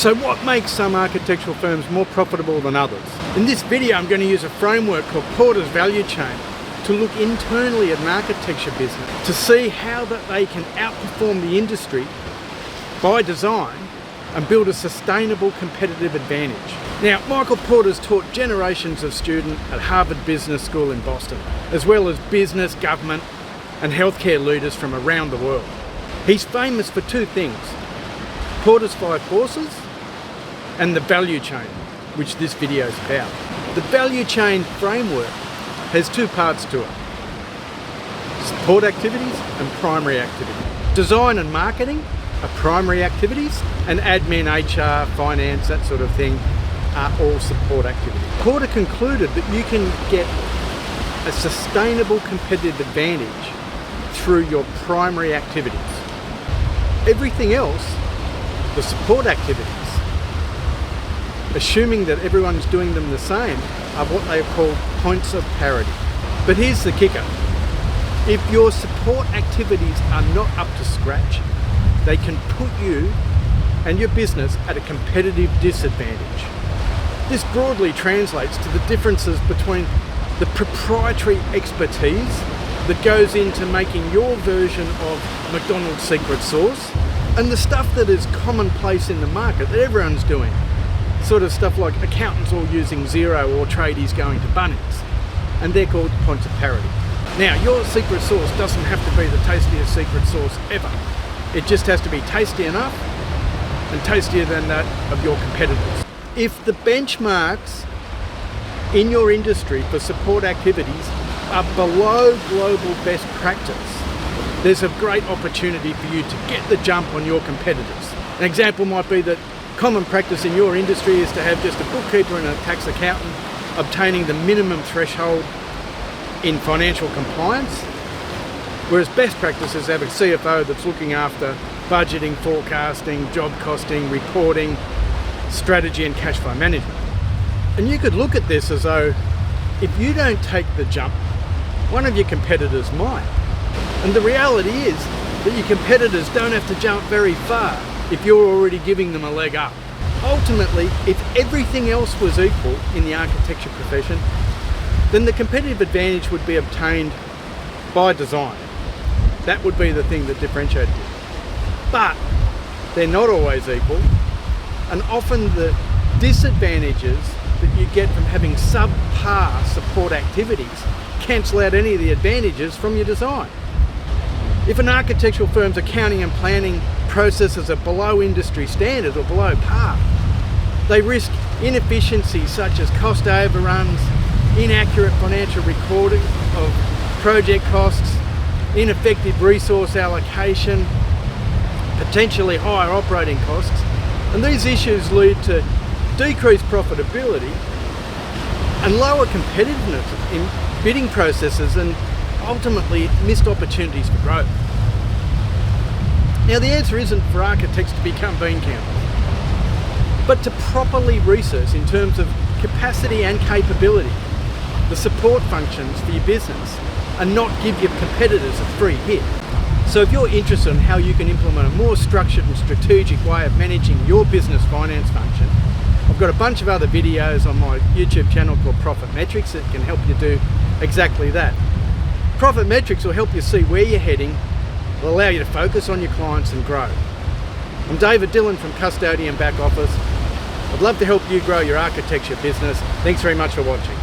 So what makes some architectural firms more profitable than others? In this video, I'm going to use a framework called Porter's Value Chain to look internally at an architecture business to see how that they can outperform the industry by design and build a sustainable competitive advantage. Now, Michael Porter's taught generations of students at Harvard Business School in Boston, as well as business, government, and healthcare leaders from around the world. He's famous for two things: Porter's 5 forces and the value chain, which this video is about. The value chain framework has two parts to it: support activities and primary activities. Design and marketing are primary activities, and admin, HR, finance, that sort of thing are all support activities. Porter concluded that you can get a sustainable competitive advantage through your primary activities. Everything else, the support activities, assuming that everyone's doing them the same, are what they call points of parity. But here's the kicker: if your support activities are not up to scratch, they can put you and your business at a competitive disadvantage. This broadly translates to the differences between the proprietary expertise that goes into making your version of McDonald's secret sauce and the stuff that is commonplace in the market that everyone's doing. Sort of stuff like accountants all using Xero or tradies going to Bunnings, and they're called points of parity. Now, your secret sauce doesn't have to be the tastiest secret sauce ever. It just has to be tasty enough and tastier than that of your competitors. If the benchmarks in your industry for support activities are below global best practice, there's a great opportunity for you to get the jump on your competitors. An example might be that common practice in your industry is to have just a bookkeeper and a tax accountant obtaining the minimum threshold in financial compliance, whereas best practice is to have a CFO that's looking after budgeting, forecasting, job costing, reporting, strategy and cash flow management. And you could look at this as though if you don't take the jump, one of your competitors might. And the reality is that your competitors don't have to jump very far if you're already giving them a leg up. Ultimately, if everything else was equal in the architecture profession, then the competitive advantage would be obtained by design. That would be the thing that differentiated you. But they're not always equal, and often the disadvantages that you get from having subpar support activities cancel out any of the advantages from your design. If an architectural firm's accounting and planning processes are below industry standard or below par, they risk inefficiencies such as cost overruns, inaccurate financial recording of project costs, ineffective resource allocation, potentially higher operating costs, and these issues lead to decreased profitability and lower competitiveness in bidding processes and ultimately missed opportunities for growth. Now, the answer isn't for architects to become bean counters, but to properly research in terms of capacity and capability the support functions for your business and not give your competitors a free hit. So if you're interested in how you can implement a more structured and strategic way of managing your business finance function, I've got a bunch of other videos on my YouTube channel called Profit Metrics that can help you do exactly that. Profit Metrics will help you see where you're heading, will allow you to focus on your clients and grow. I'm David Dillon from Custodian Back Office. I'd love to help you grow your architecture business. Thanks very much for watching.